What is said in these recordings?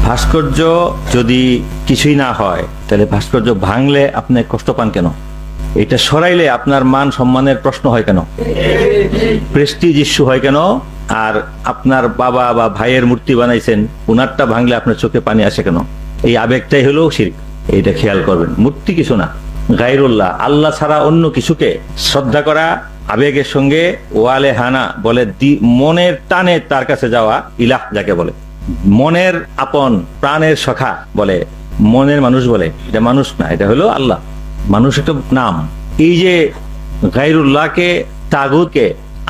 ভাস্কর্য যদি কিছুই না হয় তাহলে ভাস্কর্য ভাঙলে আপনি কষ্ট পান কেন? এটা সরাইলে আপনার মান সম্মানের প্রশ্ন হয় কেন? প্রেস্টিজ ইস্যু হয় কেন? আর আপনার বাবা বা ভাইয়ের মূর্তি বানাইছেন, উনারটা ভাঙলে আপনার চোখে পানি আসে কেন? এই আবেগটাই হলো শিরক। এইটা খেয়াল করবেন। মূর্তি কিছু না, গায়রুল্লাহ, আল্লাহ ছাড়া অন্য কিছুকে শ্রদ্ধা করা, আবেগের সঙ্গে ওয়ালে হানা বলে মনের টানে তার কাছে যাওয়া, ইলাহ যাকে বলে, মনের আপন প্রাণের সখা বলে, মনের মানুষ বলে। এটা মানুষ না, এটা হলো আল্লাহ। মানুষ একটা নাম। এই যে গায়রুল্লাহকে, তাগুতকে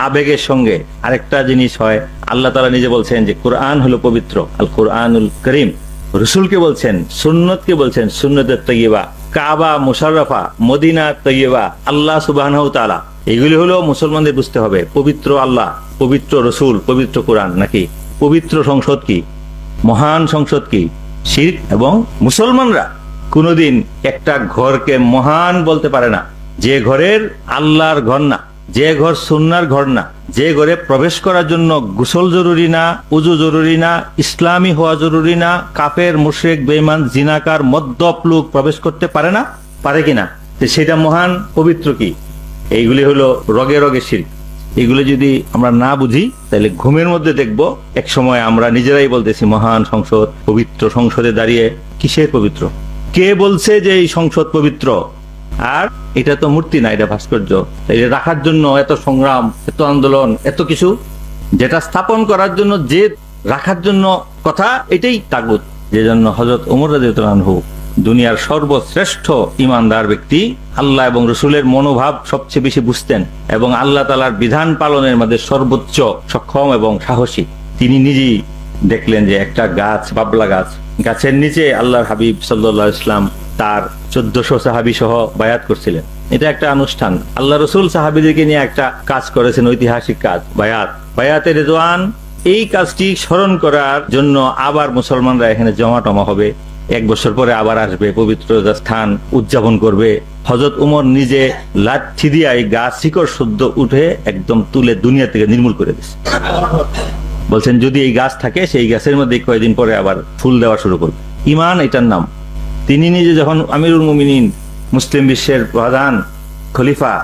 আবেগের সঙ্গে আরেকটা জিনিস হয়। আল্লাহ তাআলা নিজে বলছেন যে কোরআন হলো পবিত্র, আল কোরআনুল করিম। রসুলকে বলছেন, সুন্নতকে বলছেন সুন্নতের তৈয়বা, কাবা মুশাররফা, মদিনা তৈয়বা, আল্লাহ সুবহানাহু ওয়া তাআলা। এগুলি হলো মুসলমানদের বুঝতে হবে। পবিত্র আল্লাহ, পবিত্র রসুল, পবিত্র কোরআন। নাকি পবিত্র সংসদ কি? মহান সংসদ কি? শিরক। এবং মুসলমানরা কোনোদিন একটা ঘরকে মহান বলতে পারে না যে ঘরের আল্লাহর ঘর না, যে ঘর সুন্নাহর ঘর না, যে ঘরে প্রবেশ করার জন্য গোসল জরুরি না, উযু জরুরি না, ইসলামী হওয়া জরুরি না, কাফের, মুশরিক, বেঈমান, জিনাকার, মদ্যপ লোক প্রবেশ করতে পারে না। পারে কিনা? সেটা মহান পবিত্র কি? এইগুলি হলো রগে রগে শিরক। এগুলো যদি আমরা না বুঝি তাহলে ঘুমের মধ্যে দেখব এক সময় আমরা নিজেরাই বলতেছি মহান সংসদ, পবিত্র সংসদে দাঁড়িয়ে। কিসের পবিত্র? কে বলছে যে এই সংসদ পবিত্র? আর এটা তো মূর্তি না, এটা ভাস্কর্য। এটা রাখার জন্য এত সংগ্রাম, এত আন্দোলন, এত কিছু, যেটা স্থাপন করার জন্য, যে রাখার জন্য কথা, এটাই তাগুত। যে জন্য হযরত ওমর রাদিয়াল্লাহু আনহু, দুনিয়ার সর্বশ্রেষ্ঠ ইমানদার ব্যক্তি, আল্লাহ এবং রসুলের মনোভাব সবচেয়ে বেশি বুঝতেন এবং আল্লাহ তাআলার বিধান পালনের মধ্যে সর্বোচ্চ সক্ষম এবং সাহসী। তিনি নিজেই দেখলেন যে একটা গাছ, বাবলা গাছ, গাছের নিচে আল্লাহর হাবিব সাল্লাল্লাহু আলাইহি ওয়াসাল্লাম তার 1400 সাহাবী সহ বায়াত করছিলেন। এটা একটা অনুষ্ঠান। আল্লাহ রসুল সাহাবীদেরকে নিয়ে একটা কাজ করেছেন, ঐতিহাসিক কাজ, বায়াতে রিদওয়ান। এই কাজটি স্মরণ করার জন্য আবার মুসলমানরা এখানে জমাটমা হবে। 1 বছর পরে আবার আসবে, পবিত্র স্থান উদযাপন করবে। হযরত উমর নিজে লাঠি দিয়ে এই গাছ শিকড় শুদ্ধ উঠে একদম তুলে দুনিয়া থেকে নির্মূল করে দিচ্ছে। বলছেন যদি এই গাছ থাকে, সেই গাছের মধ্যে কয়েকদিন পরে আবার ফুল দেওয়া শুরু করবে। ঈমান এটার নাম। তিনি নিজে যখন আমিরুল মুমিনিন, মুসলিম বিশ্বের প্রধান খলিফা,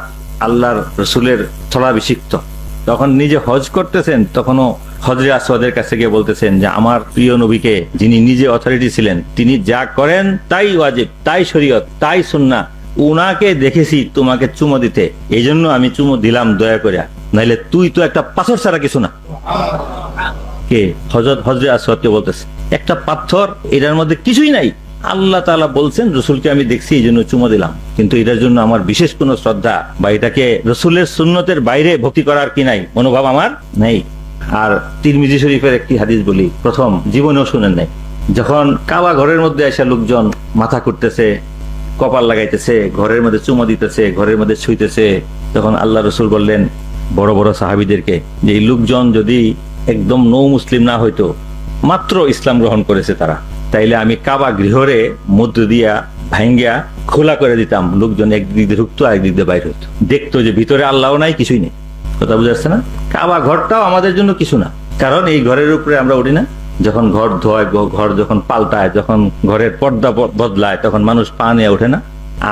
আল্লাহর রসুলের স্থলাভিষিক্ত, তখন নিজে হজ করতেছেন, তখনও হজরে আসওয়াদের কাছে গিয়ে বলতেছেন যে আমার প্রিয় নবীকে, যিনি নিজে অথরিটি ছিলেন, তিনি যা করেন তাই ওয়াজিব, তাই শরীয়ত, তাই সুন্নাহ, উনাকে দেখেছি তোমাকে চুমো দিতে, এই জন্য আমি চুমো দিলাম, দয়া করে, নাইলে তুই তো একটা পাথর ছাড়া কিছু না। কে? হজরে আসওয়াদকে বলতেছে একটা পাথর, এটার মধ্যে কিছুই নাই। আল্লাহ তাআলা বলছেন রসুলকে আমি দেখছি, এই জন্য চুমো দিলাম, কিন্তু এটার জন্য আমার বিশেষ কোনো শ্রদ্ধা বা এটাকে রসুলের সুন্নতের বাইরে ভক্তি করার কি নাই, মনোভাব আমার নেই। আর তিরমিজি শরীফের একটি হাদিস বলি, প্রথম জীবনেও শুনেন নাই। যখন কাবা ঘরের মধ্যে এসে লোকজন মাথা কুটতেছে, কপাল লাগাইতেছে, ঘরের মধ্যে চুমো দিতেছে, ঘরের মধ্যে ছুঁইতেছে, তখন আল্লাহ রসুল বললেন বড় বড় সাহাবীদেরকে যে এই লোকজন যদি একদম নৌ মুসলিম না হইতো, মাত্র ইসলাম গ্রহণ করেছে তারা, তাইলে আমি কাবা গৃহরে মধ্য দিয়া ভাঙ্গিয়া খোলা করে দিতাম, লোকজন একদিক দিয়ে ঢুকতো, আরেকদিক দিয়ে বাইরে হইতো, দেখতো যে ভিতরে আল্লাহও নাই, কিছুই নেই। কথা বুঝে আসছে না? কাবা ঘরটাও আমাদের জন্য কিছু না, কারণ এই ঘরের উপরে আমরা উঠি না। যখন ঘর ধোয়, ঘর যখন পাল্টায়, যখন ঘরের পর্দা বদলায়, তখন মানুষ পা নিয়ে ওঠে না।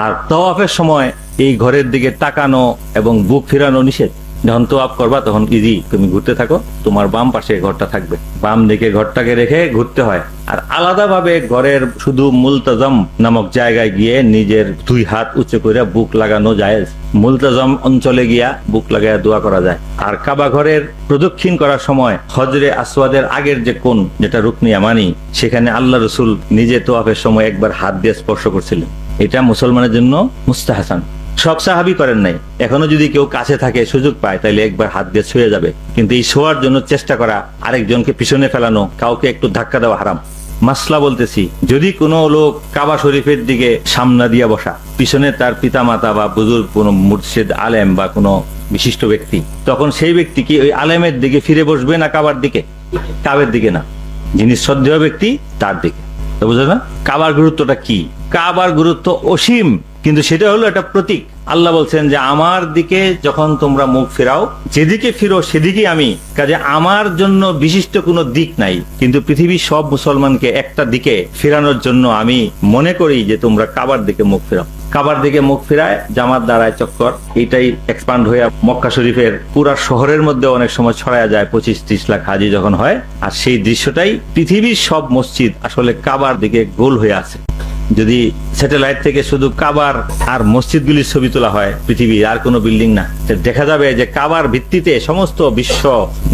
আর তাওয়াফের সময় এই ঘরের দিকে তাকানো এবং বুক ফিরানো নিষেধ। যখন তোয়াফ করবা তখন ইজি, তুমি ঘুরতে থাকো, তোমার বাম পাশে ঘরটা থাকবে, বাম দিকে ঘরটাকে রেখে ঘুরতে হয়। আর আলাদাভাবে ঘরের শুধু মুলতাজম নামক জায়গায় গিয়ে নিজের 2 হাত উঁচু করে বুক লাগানো যায়। মুলতাজম অঞ্চলে গিয়া বুক লাগাইয়া দোয়া করা যায়। আর কাবা ঘরের প্রদক্ষিণ করার সময় হজরে আসওয়াদের আগের যে কোণ, যেটা রুকনি ইয়ামানি, সেখানে আল্লাহ রসুল নিজে তোয়াফের সময় একবার হাত দিয়ে স্পর্শ করছিলেন। এটা মুসলমানের জন্য মুস্তাহাসান। সব সাহাবী করেন নাই। এখনো যদি কেউ কাছে থাকে, সুযোগ পায়, তাহলে একবার হাত দিয়ে ছুঁয়ে যাবে। কিন্তু এই ছোঁয়ার জন্য চেষ্টা করা, আরেকজনকে পিছনে ফেলানো, কাউকে একটু ধাক্কা দেওয়া হারাম। মাসলা বলতেছি, যদি কোনো লোক কাবা শরীফের দিকে সামনা দিয়া বসা, পিছনে তার পিতা মাতা বা বুজুর্গ, কোনো মুর্শিদ, আলেম বা কোনো বিশিষ্ট ব্যক্তি, তখন সেই ব্যক্তি কি ওই আলেমের দিকে ফিরে বসবে না কাবার দিকে? কাবের দিকে না, যিনি শ্রদ্ধেয় ব্যক্তি তার দিকে। বুঝলে না কাবার গুরুত্বটা কি? কাবার গুরুত্ব অসীম। কিন্তু সেটা হলো একটা প্রতীক। আল্লাহ বলছেন যে আমার দিকে যখন তোমরা মুখ ফেরাও, যেদিকে ফিরো সেদিকে আমি, কাজে আমার জন্য বিশিষ্ট কোনো দিক নাই, কিন্তু পৃথিবীর সব মুসলমানকে একটা দিকে ফেরানোর জন্য আমি মনে করি যে তোমরা কাবার দিকে মুখ ফেরাও। কাবার দিকে মুখ ফেরায় জামাত দাঁড়ায় চক্কর, এটাই এক্সপান্ড হয়ে মক্কা শরীফের পুরা শহরের মধ্যে অনেক সময় ছড়ায়া যায় 25-30 লাখ হাজি যখন হয়। আর সেই দৃশ্যটাই পৃথিবীর সব মসজিদ আসলে কাবার দিকে গোল হয়ে আছে। যদি স্যাটেলাইট থেকে শুধু কাবার আর মসজিদগুলির ছবি তোলা হয়, পৃথিবীর আর কোনো বিল্ডিং না, দেখা যাবে যে কাবার ভিত্তিতে সমস্ত বিশ্ব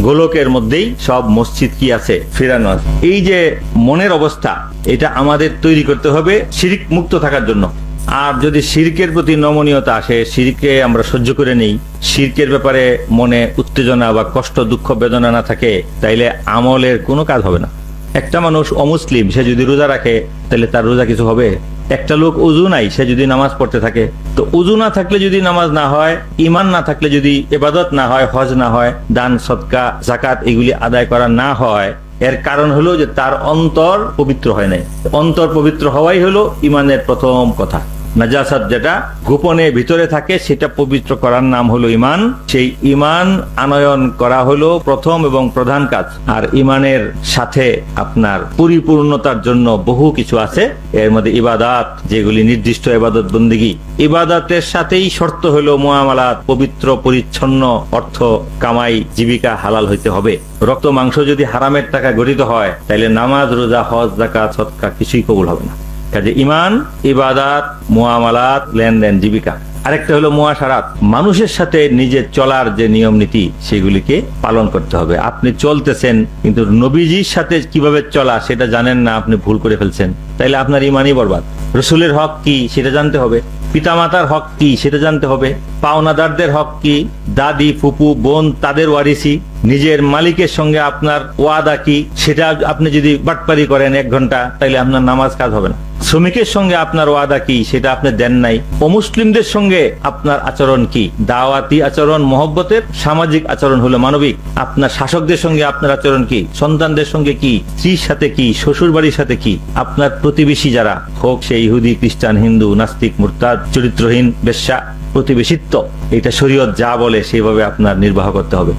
গোলকের মধ্যেই সব মসজিদ কি আছে, ফেরানো আছে। এই যে মনের অবস্থা, এটা আমাদের তৈরি করতে হবে শিরক মুক্ত থাকার জন্য। আর যদি শিরকের প্রতি নমনীয়তা আসে, শিরকে আমরা সহ্য করে নেই, শিরকের ব্যাপারে মনে উত্তেজনা বা কষ্ট দুঃখ বেদনা না থাকে, তাইলে আমলের কোনো কাজ হবে না। একটা মানুষ অমুসলিম, সে যদি রোজা রাখে তাহলে তার রোজা কিছু হবে? একটা লোক উজু নাই, সে যদি নামাজ পড়তে থাকে, তো উজু না থাকলে যদি নামাজ না হয়, ইমান না থাকলে যদি ইবাদত না হয়, হজ না হয়, দান সদকা যাকাত এগুলি আদায় করা না হয়, এর কারণ হলো যে তার অন্তর পবিত্র হয় নাই। অন্তর পবিত্র হওয়াই হলো ইমানের প্রথম কথা। নাজাসাত যেটা গোপনে ভিতরে থাকে সেটা পবিত্র করার নাম হলো ইমান। সেই ইমান আনয়ন করা হলো প্রথম এবং প্রধান কাজ। আর ইমানের সাথে আপনার পরিপূর্ণতার জন্য বহু কিছু আছে, এর মধ্যে ইবাদাত, যেগুলি নির্দিষ্ট ইবাদত বন্দেগী, ইবাদতের সাথেই শর্ত হলো মুআমালাত, পবিত্র পরিচ্ছন্ন অর্থ কামাই জীবিকা হালাল হইতে হবে। রক্ত মাংস যদি হারামের টাকা গঠিত হয়, তাহলে নামাজ রোজা হজ যাকাত সদকা কিছুই কবুল হবে না। কাজে ইমান, ইবাদাত, মুআমালাত, লেনদেন, জীবিকা। আরেকটা হলো মুআশারাত, মানুষের সাথে নিজের চলার যে নিয়ম নীতি সেগুলিকে পালন করতে হবে। আপনি চলতেছেন কিন্তু নবীজির সাথে কিভাবে চলা সেটা জানেন না, আপনি ভুল করে ফেলছেন, তাইলে আপনার ইমানই বরবাদ। রসুলের হক কি সেটা জানতে হবে, পিতামাতার হক কি সেটা জানতে হবে, পাওনাদারদের হক কি, দাদি ফুপু বোন তাদের ওয়ারিসি, নিজের মালিকের সঙ্গে আপনার ওয়াদা কি, সেটা আপনি যদি বাটপারি করেন 1 ঘন্টা, তাইলে আপনার নামাজ কাজ হবে না। শ্রমিকের সঙ্গে আপনার ওয়াদা কি সেটা আপনি দেন নাই। অমুসলিমদের সঙ্গে আপনার আচরণ কি, দাওয়াতি আচরণ মহব্বতের, সামাজিক আচরণ হলো মানবিক। আপনার শাসকদের সঙ্গে আপনার আচরণ কি, সন্তানদের সঙ্গে কি, স্ত্রীর সাথে কি, শ্বশুর বাড়ির সাথে কি, আপনার প্রতিবেশী যারা হোক, সে ইহুদি খ্রিস্টান হিন্দু নাস্তিক মুরতাদ চরিত্রহীন বেশ্যা, প্রতিবেশিত্ব, এটা শরীয়ত যা বলে সেইভাবে আপনার নির্বাহ করতে হবে।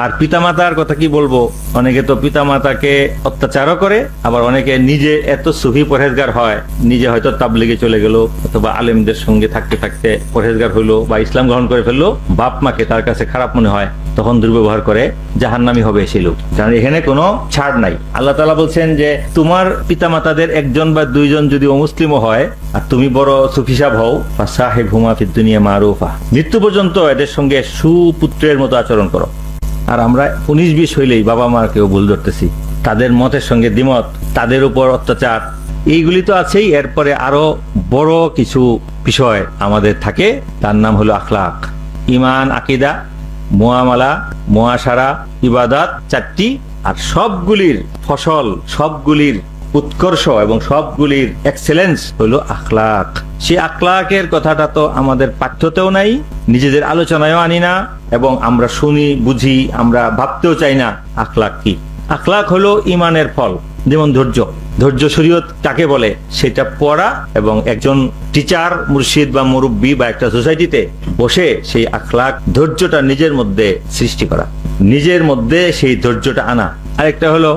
আর পিতামাতার কথা কি বলবো, অনেকে তো পিতামাতাকে অত্যাচারও করে, আবার অনেকে নিজে এত সুফি পরহেজগার হয়, নিজে হয়তো তাবলিগে চলে গেল অথবা আলেমদের সঙ্গে থাকতে থাকতে পরহেজগার হইলো বা ইসলাম গ্রহণ করে ফেললো, বাপ মাকে তার কাছে খারাপ মনে হয়, তখন দুর্ব্যবহার করে, জাহান্নামী হবে সেই লোক। কারণ এখানে কোনো ছাড় নাই। আল্লাহ তাআলা বলছেন যে তোমার পিতামাতাদের 1জন বা 2জন যদি অমুসলিমও হয় আর তুমি বড় সুফি সাহেব হও, বা সাহেব হুমা ফিদ দুনিয়া মারুফা, মৃত্যু পর্যন্ত এদের সঙ্গে সুপুত্রের মতো আচরণ করো। আর আমরা 19-20 হইলেই বাবা মাকেও ভুল ধরতেছি, তাদের মতের সঙ্গে দ্বিমত, তাদের উপর অত্যাচার, এইগুলি তো আছেই। এরপরে আরো বড় কিছু বিষয় আমাদের থাকে, তার নাম হলো আখলাক। ইমান, আকিদা, মুআমালা, মুআশারা, ইবাদাত, 4টি। আর সবগুলির ফসল, সবগুলির উৎকর্ষ এবং সবগুলির এক্সেলেন্স হলো আখলাক। সেই আখলাকের কথাটা তো আমাদের পাঠ্যতেও নাই, নিজেদের আলোচনায়ও আনি না, এবং আমরা শুনি বুঝি, আমরা ভাবতেও চাই না আখলাক কি। আখলাক হলো ইমানের ফল। যেমন ধৈর্য, ধৈর্য শরীয়ত কাকে বলে সেটা পড়া, এবং একজন টিচার, মুর্শিদ বা মুরব্বী বা একটা সোসাইটিতে বসে সেই আখলাক, ধৈর্যটা নিজের মধ্যে সৃষ্টি করা, নিজের মধ্যে সেই ধৈর্যটা আনা। আরেকটা হলো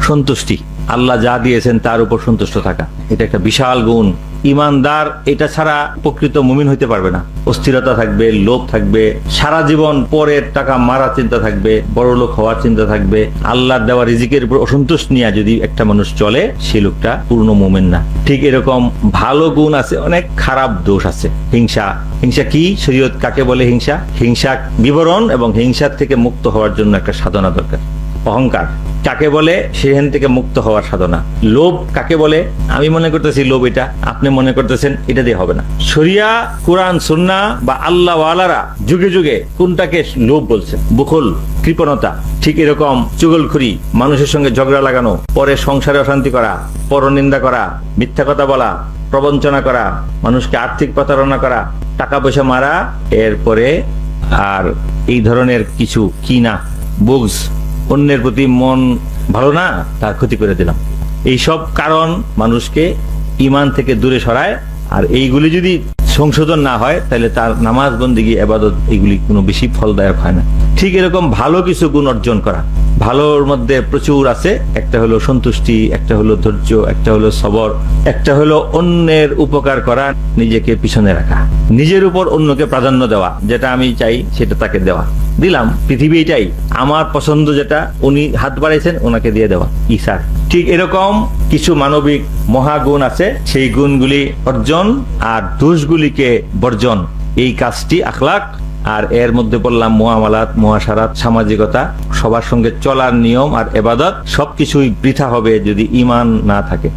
সন্তুষ্টি, আল্লাহ যা দিয়েছেন তার উপর সন্তুষ্ট থাকা, এটা একটা বিশাল গুণ। ইমানদার এটা ছাড়া প্রকৃত মুমিন হইতে পারবে না। অস্থিরতা থাকবে, লোভ থাকবে, সারা জীবন পরের টাকা মারার চিন্তা থাকবে, বড় লোক হওয়ার চিন্তা থাকবে, আল্লাহর দেওয়া রিজিকের উপর অসন্তুষ্ট নিয়ে যদি একটা মানুষ চলে, সে লোকটা পূর্ণ মুমিন না। ঠিক এরকম ভালো গুণ আছে, অনেক খারাপ দোষ আছে। হিংসা, হিংসা কি, শরীয়ত কাকে বলে হিংসা, হিংসা বিবরণ এবং হিংসার থেকে মুক্ত হওয়ার জন্য একটা সাধনা দরকার। অহংকার কাকে বলে, সেখান থেকে মুক্ত হওয়ার সাধনা। লোভ কাকে বলে, আমি মনে করতেছি লোভ এটা, আপনি মনে করতেছেন এটা দিয়ে হবে না। শরিয়া, কোরআন, সুন্নাহ বা আল্লাহ ওয়ালারা যুগে যুগে কোনটাকে লোভ বলছে? বুখল, কৃপণতা। ঠিক এরকম চুগলখুরি, মানুষের সঙ্গে ঝগড়া লাগানো, পরে সংসারে অশান্তি করা, পরনিন্দা করা, মিথ্যা কথা বলা, প্রবঞ্চনা করা, মানুষকে আর্থিক প্রতারণা করা, টাকা পয়সা মারা, এরপরে আর এই ধরনের কিছু কি না, বুগজ, অন্যের প্রতি মন ভালো না, তার ক্ষতি করে দিলাম। এই সব কারণ মানুষকে ঈমান থেকে দূরে সরায়। আর এইগুলি যদি সংশোধন না হয়, তাহলে তার নামাজ, বন্দেগী, ইবাদত এগুলি কোনো বেশি ফলদায়ক হয় না। ঠিক এরকম ভালো কিছু গুণ অর্জন করা, ভালোর মধ্যে প্রচুর আছে। একটা হলো সন্তুষ্টি, একটা হলো ধৈর্য, একটা হলো সবর, একটা হলো অন্যের উপকার করা, নিজেকে পিছনে রাখা, নিজের উপর অন্যকে প্রাধান্য দেওয়া, যেটা আমি চাই সেটা তাকে দেওয়া, দিলাম, পৃথিবী চাই, আমার পছন্দ যেটা, উনি হাত বাড়াইছেন, ওনাকে দিয়ে দেওয়া, ইসার। ঠিক এরকম কিছু মানবিক মহাগুণ আছে, সেই গুণগুলি অর্জন আর দোষগুলিকে বর্জন, এই কাজটি আখলাক। আর এর মধ্যে বললাম মুআমালাত, মুআশারাত, সামাজিকতা, সবার সঙ্গে চলার নিয়ম আর ইবাদত, সবকিছুই বৃথা হবে যদি ঈমান না থাকে।